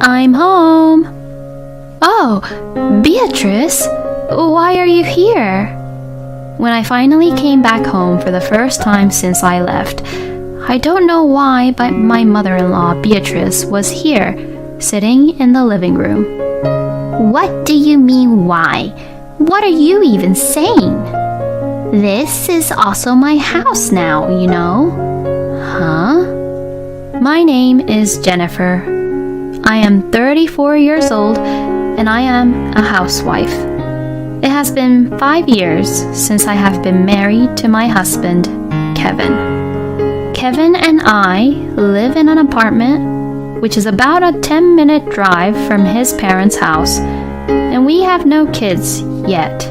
I'm home. Oh, Beatrice, why are you here? When I finally came back home for the first time since I left, I don't know why, but my mother-in-law, Beatrice, was here, sitting in the living room. What do you mean, why? What are you even saying? This is also my house now, you know. Huh? My name is Jennifer. I am 34 years old, and I am a housewife. It has been 5 years since I have been married to my husband, Kevin. Kevin and I live in an apartment which is about a 10-minute drive from his parents' house, and we have no kids yet.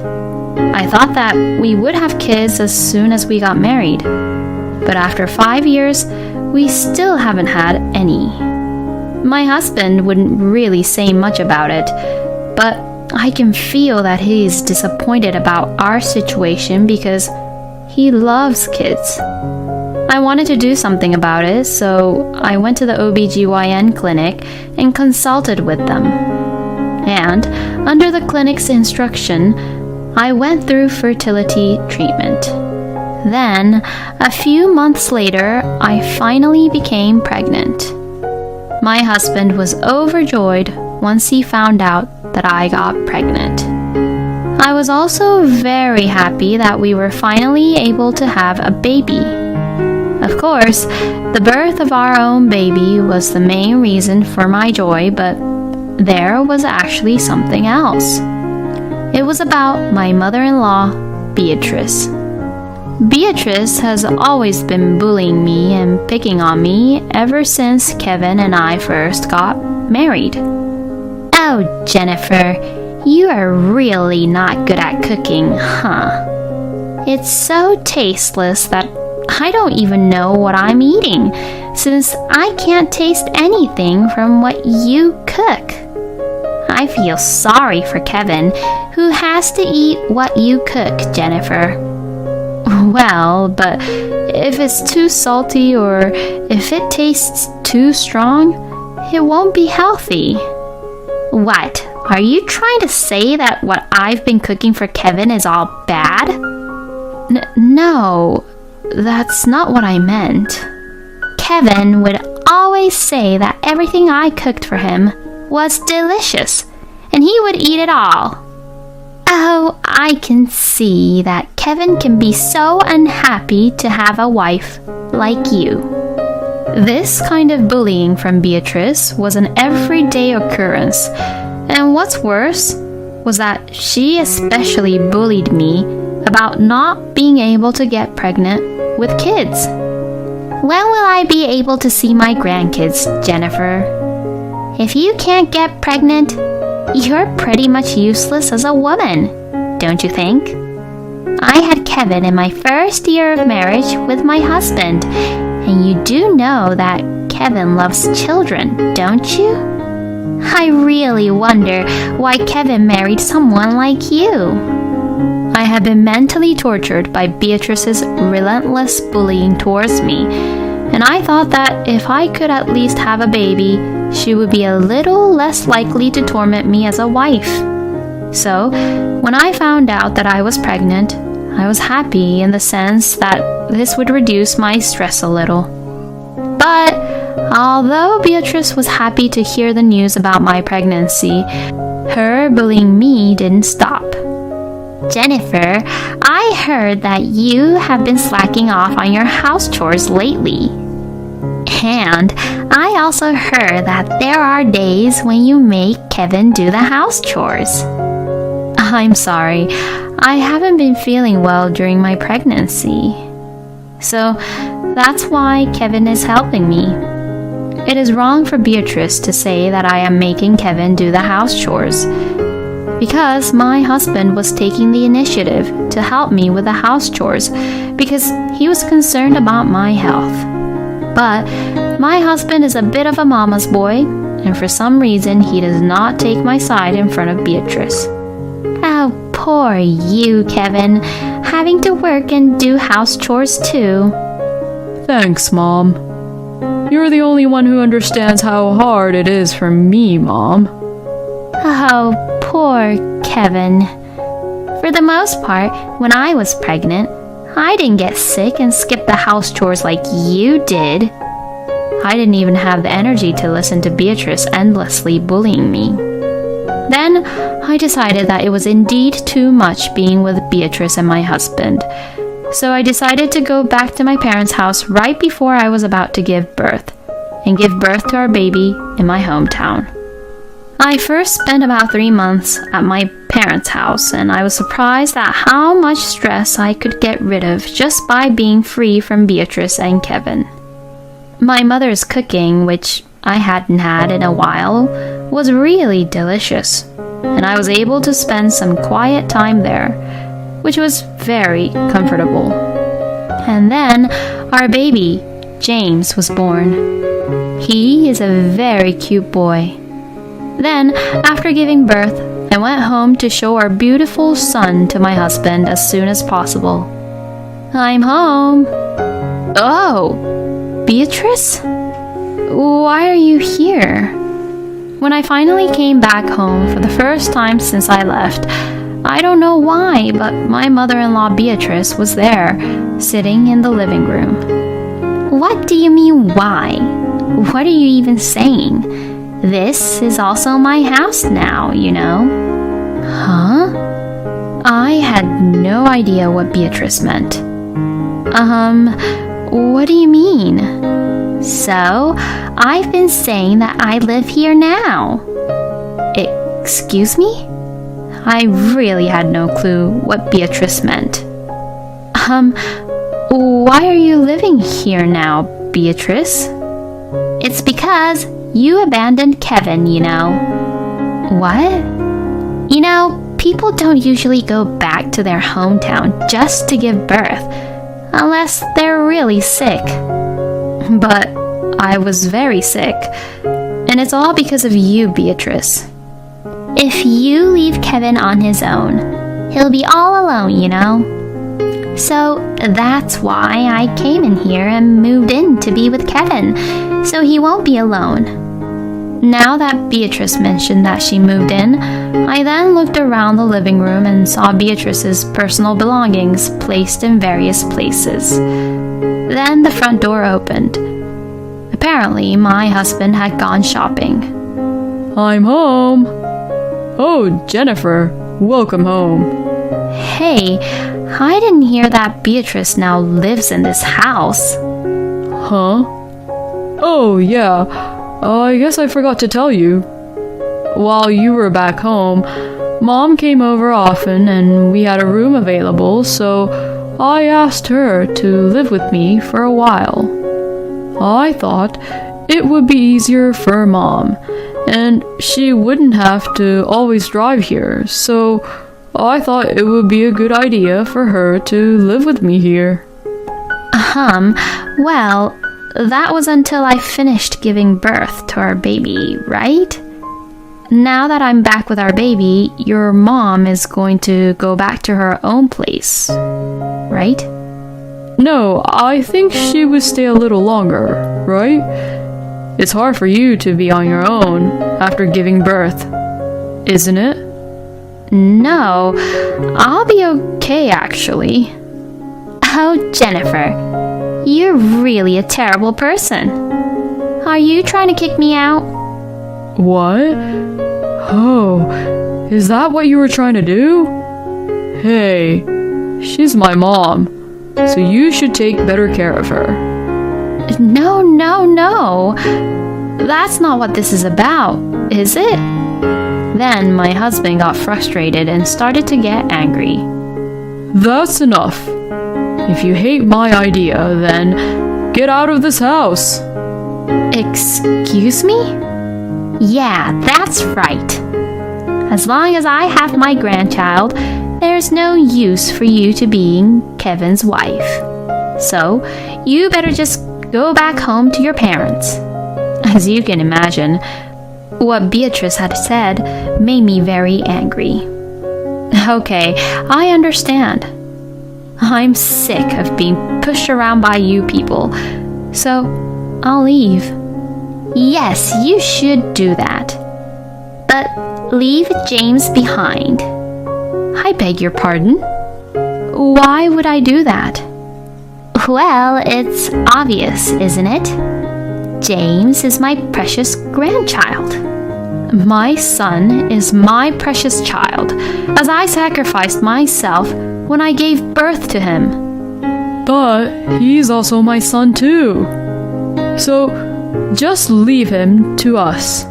I thought that we would have kids as soon as we got married, but after 5 years, we still haven't had any. My husband wouldn't really say much about it, but I can feel that he is disappointed about our situation because he loves kids. I wanted to do something about it, so I went to the OBGYN clinic and consulted with them. And under the clinic's instruction, I went through fertility treatment. Then, a few months later, I finally became pregnant. My husband was overjoyed once he found out that I got pregnant. I was also very happy that we were finally able to have a baby. Of course, the birth of our own baby was the main reason for my joy, but there was actually something else. It was about my mother-in-law, Beatrice. Beatrice has always been bullying me and picking on me ever since Kevin and I first got married. Oh, Jennifer, you are really not good at cooking, huh? It's so tasteless that I don't even know what I'm eating, since I can't taste anything from what you cook. I feel sorry for Kevin, who has to eat what you cook, Jennifer. Well, but if it's too salty or if it tastes too strong, it won't be healthy. What? Are you trying to say that what I've been cooking for Kevin is all bad? No, that's not what I meant. Kevin would always say that everything I cooked for him was delicious, and he would eat it all. Oh, I can see that Kevin can be so unhappy to have a wife like you. This kind of bullying from Beatrice was an everyday occurrence, and what's worse was that she especially bullied me about not being able to get pregnant with kids. When will I be able to see my grandkids, Jennifer? If you can't get pregnant, you're pretty much useless as a woman, don't you think? I had Kevin in my first year of marriage with my husband, and you do know that Kevin loves children, don't you? I really wonder why Kevin married someone like you. I had been mentally tortured by Beatrice's relentless bullying towards me, and I thought that if I could at least have a baby, she would be a little less likely to torment me as a wife. So, when I found out that I was pregnant, I was happy in the sense that this would reduce my stress a little. But, although Beatrice was happy to hear the news about my pregnancy, her bullying me didn't stop. Jennifer, I heard that you have been slacking off on your house chores lately. And I also heard that there are days when you make Kevin do the house chores. I'm sorry, I haven't been feeling well during my pregnancy. So that's why Kevin is helping me. It is wrong for Beatrice to say that I am making Kevin do the house chores, because my husband was taking the initiative to help me with the house chores because he was concerned about my health. But my husband is a bit of a mama's boy, and for some reason he does not take my side in front of Beatrice. Oh, poor you, Kevin, having to work and do house chores too. Thanks, Mom. You're the only one who understands how hard it is for me, Mom. Oh, poor Kevin. For the most part, when I was pregnant, I didn't get sick and skip the house chores like you did. I didn't even have the energy to listen to Beatrice endlessly bullying me. Then I decided that it was indeed too much being with Beatrice and my husband. So I decided to go back to my parents' house right before I was about to give birth, and give birth to our baby in my hometown. I first spent about 3 months at my parents' house, and I was surprised at how much stress I could get rid of just by being free from Beatrice and Kevin. My mother's cooking, which I hadn't had in a while, was really delicious, and I was able to spend some quiet time there, which was very comfortable. And then our baby, James, was born. He is a very cute boy. Then, after giving birth, I went home to show our beautiful son to my husband as soon as possible. I'm home. Oh, Beatrice? Why are you here? When I finally came back home for the first time since I left, I don't know why, but my mother-in-law Beatrice was there, sitting in the living room. What do you mean, why? What are you even saying? This is also my house now, you know. Huh? I had no idea what Beatrice meant. What do you mean? So, I've been saying that I live here now. Excuse me? I really had no clue what Beatrice meant. Why are you living here now, Beatrice? It's because you abandoned Kevin, you know. What? You know, people don't usually go back to their hometown just to give birth, unless they're really sick. But I was very sick, and it's all because of you, Beatrice. If you leave Kevin on his own, he'll be all alone, you know. So that's why I came in here and moved in to be with Kevin, so he won't be alone. Now that Beatrice mentioned that she moved in, I then looked around the living room and saw Beatrice's personal belongings placed in various places. Then the front door opened. Apparently, my husband had gone shopping. I'm home. Oh, Jennifer, welcome home. Hey, I didn't hear that Beatrice now lives in this house. Huh? Oh, yeah. I guess I forgot to tell you. While you were back home, Mom came over often and we had a room available, so I asked her to live with me for a while. I thought it would be easier for Mom, and she wouldn't have to always drive here, so I thought it would be a good idea for her to live with me here. Well, that was until I finished giving birth to our baby, right? Now that I'm back with our baby, your mom is going to go back to her own place, right? No, I think she would stay a little longer, right? It's hard for you to be on your own after giving birth, isn't it? No, I'll be okay, actually. Oh, Jennifer, you're really a terrible person. Are you trying to kick me out? What? Oh, is that what you were trying to do? Hey, she's my mom, so you should take better care of her. No. That's not what this is about, is it? Then my husband got frustrated and started to get angry. That's enough. If you hate my idea, then get out of this house. Excuse me? Yeah, that's right. As long as I have my grandchild, there's no use for you to being Kevin's wife. So, you better just go back home to your parents. As you can imagine, what Beatrice had said made me very angry. Okay, I understand. I'm sick of being pushed around by you people. So, I'll leave. Yes, you should do that. But leave James behind. I beg your pardon? Why would I do that? Well, it's obvious, isn't it? James is my precious grandchild. My son is my precious child, as I sacrificed myself when I gave birth to him. But he's also my son too. So just leave him to us.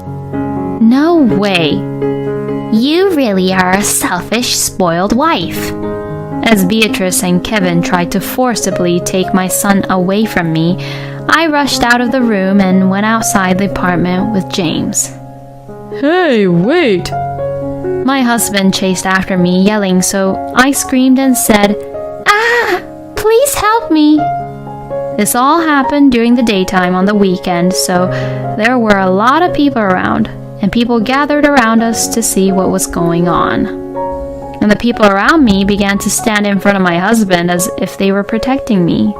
No way. You really are a selfish, spoiled wife. As Beatrice and Kevin tried to forcibly take my son away from me, I rushed out of the room and went outside the apartment with James. Hey, wait! My husband chased after me, yelling, so I screamed and said, "Ah! Please help me!" This all happened during the daytime on the weekend, so there were a lot of people around, and people gathered around us to see what was going on. And the people around me began to stand in front of my husband as if they were protecting me.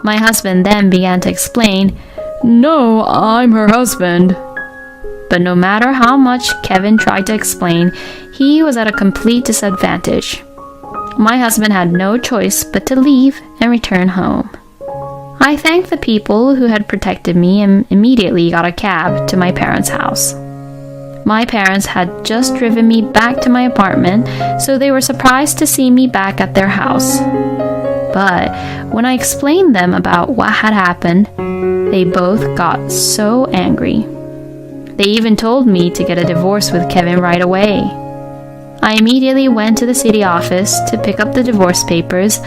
My husband then began to explain, No, I'm her husband. But no matter how much Kevin tried to explain, he was at a complete disadvantage. My husband had no choice but to leave and return home. I thanked the people who had protected me and immediately got a cab to my parents' house. My parents had just driven me back to my apartment, so they were surprised to see me back at their house. But when I explained them about what had happened, they both got so angry. They even told me to get a divorce with Kevin right away. I immediately went to the city office to pick up the divorce papers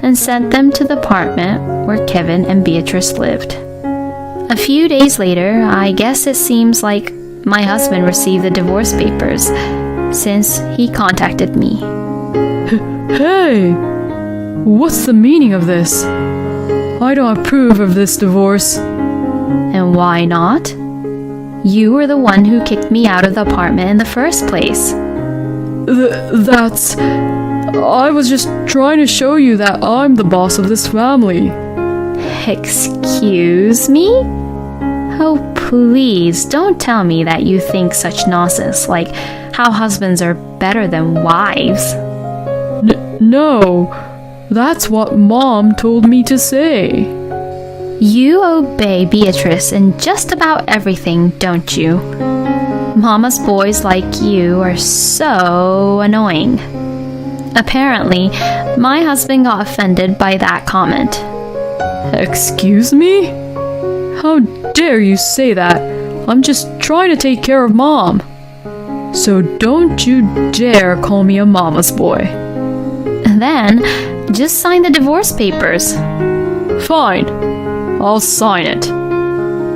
and sent them to the apartment where Kevin and Beatrice lived. A few days later, I guess it seems like my husband received the divorce papers since he contacted me. Hey! What's the meaning of this? I don't approve of this divorce. And why not? You were the one who kicked me out of the apartment in the first place. That's... I was just trying to show you that I'm the boss of this family. Excuse me? Oh, please, don't tell me that you think such nonsense like how husbands are better than wives. No, that's what Mom told me to say. You obey Beatrice in just about everything, don't you? Mama's boys like you are so annoying. Apparently, my husband got offended by that comment. Excuse me? How dare you say that? I'm just trying to take care of Mom. So don't you dare call me a mama's boy. Then, just sign the divorce papers. Fine, I'll sign it.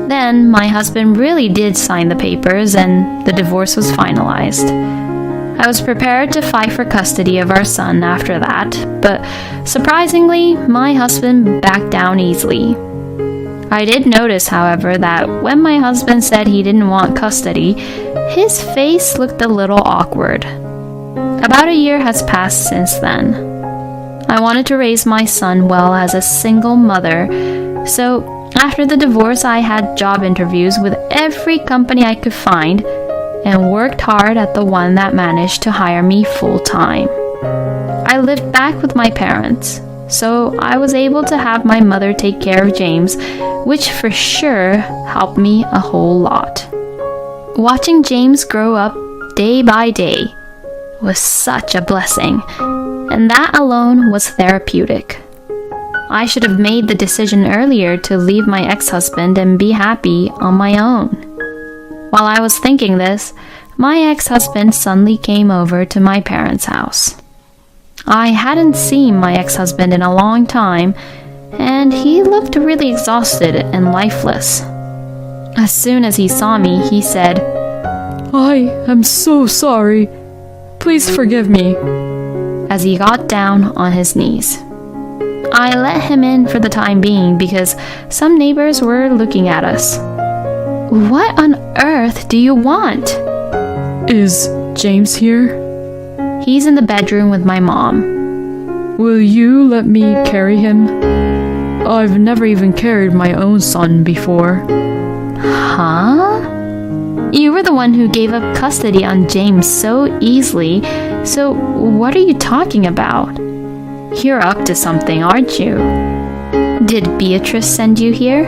Then, my husband really did sign the papers and the divorce was finalized. I was prepared to fight for custody of our son after that, but surprisingly, my husband backed down easily. I did notice, however, that when my husband said he didn't want custody, his face looked a little awkward. About a year has passed since then. I wanted to raise my son well as a single mother, so after the divorce I had job interviews with every company I could find and worked hard at the one that managed to hire me full-time. I lived back with my parents, so I was able to have my mother take care of James, which for sure helped me a whole lot. Watching James grow up day by day was such a blessing, and that alone was therapeutic. I should have made the decision earlier to leave my ex-husband and be happy on my own. While I was thinking this, my ex-husband suddenly came over to my parents' house. I hadn't seen my ex-husband in a long time, and he looked really exhausted and lifeless. As soon as he saw me, he said, I am so sorry. Please forgive me. As he got down on his knees. I let him in for the time being because some neighbors were looking at us. What on earth do you want? Is James here? He's in the bedroom with my mom. Will you let me carry him? I've never even carried my own son before. Huh? You were the one who gave up custody on James so easily, so what are you talking about? You're up to something, aren't you? Did Beatrice send you here?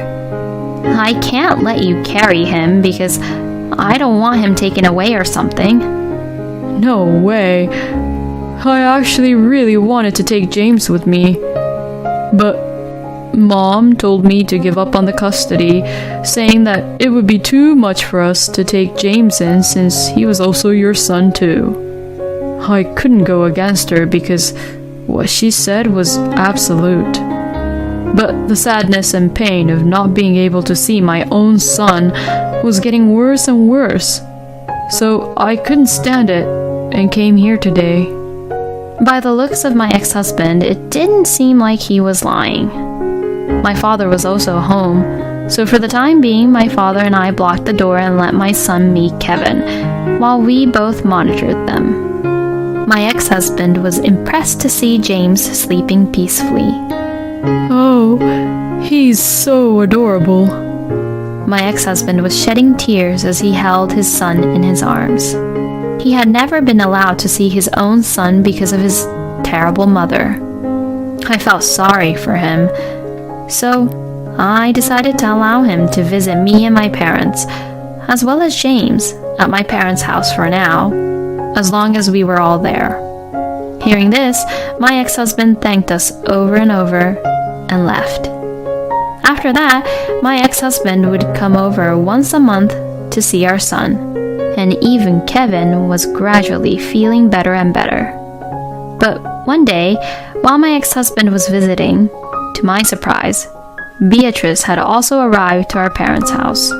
I can't let you carry him because I don't want him taken away or something. No way. I actually really wanted to take James with me. But Mom told me to give up on the custody, saying that it would be too much for us to take James in since he was also your son too. I couldn't go against her because what she said was absolute. But the sadness and pain of not being able to see my own son was getting worse and worse. So I couldn't stand it and came here today. By the looks of my ex-husband, it didn't seem like he was lying. My father was also home, so for the time being, my father and I blocked the door and let my son meet Kevin, while we both monitored them. My ex-husband was impressed to see James sleeping peacefully. Oh, he's so adorable. My ex-husband was shedding tears as he held his son in his arms. He had never been allowed to see his own son because of his terrible mother. I felt sorry for him, so I decided to allow him to visit me and my parents, as well as James, at my parents' house for now, as long as we were all there. Hearing this, my ex-husband thanked us over and over and left. After that, my ex-husband would come over once a month to see our son, and even Kevin was gradually feeling better and better. But one day, while my ex-husband was visiting, to my surprise, Beatrice had also arrived to our parents' house.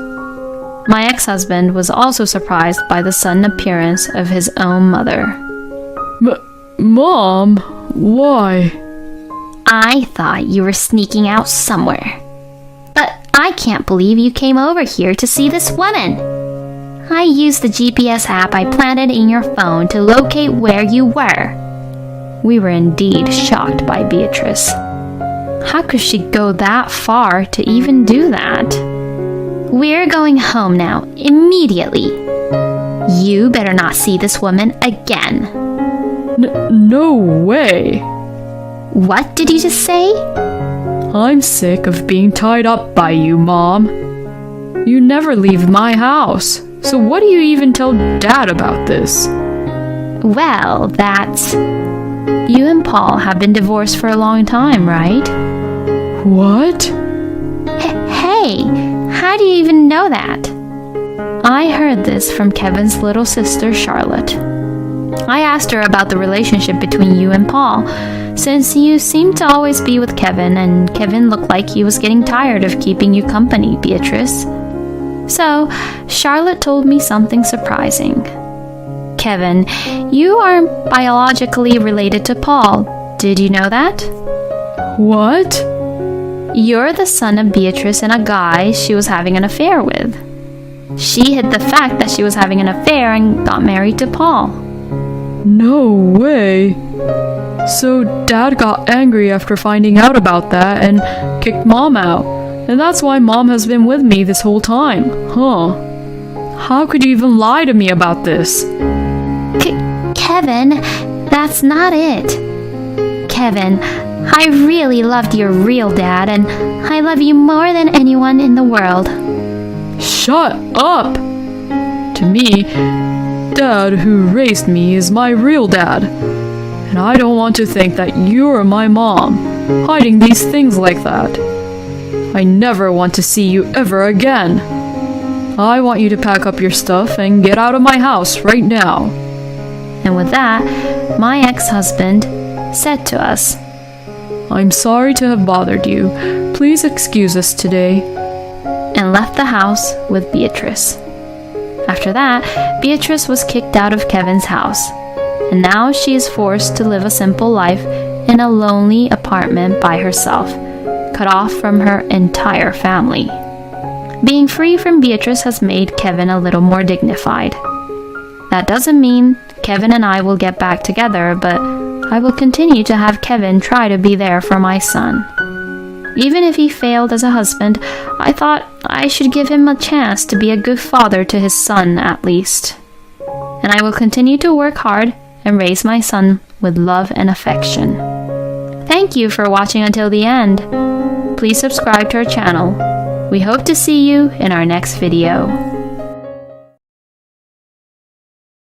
My ex-husband was also surprised by the sudden appearance of his own mother. Mom, why? I thought you were sneaking out somewhere. But I can't believe you came over here to see this woman. I used the GPS app I planted in your phone to locate where you were. We were indeed shocked by Beatrice. How could she go that far to even do that? We're going home now, immediately. You better not see this woman again. No way. What did you just say? I'm sick of being tied up by you, Mom. You never leave my house, so what do you even tell Dad about this? Well, that's... You and Paul have been divorced for a long time, right? What? Hey, how do you even know that? I heard this from Kevin's little sister, Charlotte. I asked her about the relationship between you and Paul, since you seemed to always be with Kevin, and Kevin looked like he was getting tired of keeping you company, Beatrice. So, Charlotte told me something surprising. Kevin, you are biologically related to Paul. Did you know that? What? You're the son of Beatrice and a guy she was having an affair with. She hid the fact that she was having an affair and got married to Paul. No way. So Dad got angry after finding out about that and kicked Mom out. And that's why Mom has been with me this whole time, huh? How could you even lie to me about this? Kevin, that's not it. Kevin, I really loved your real dad, and I love you more than anyone in the world. Shut up! To me, Dad who raised me is my real dad. And I don't want to think that you're my mom, hiding these things like that. I never want to see you ever again. I want you to pack up your stuff and get out of my house right now. And with that, my ex-husband said to us, I'm sorry to have bothered you. Please excuse us today. And left the house with Beatrice. After that, Beatrice was kicked out of Kevin's house, and now she is forced to live a simple life in a lonely apartment by herself, cut off from her entire family. Being free from Beatrice has made Kevin a little more dignified. That doesn't mean Kevin and I will get back together, but I will continue to have Kevin try to be there for my son. Even if he failed as a husband, I thought I should give him a chance to be a good father to his son at least. And I will continue to work hard and raise my son with love and affection. Thank you for watching until the end. Please subscribe to our channel. We hope to see you in our next video.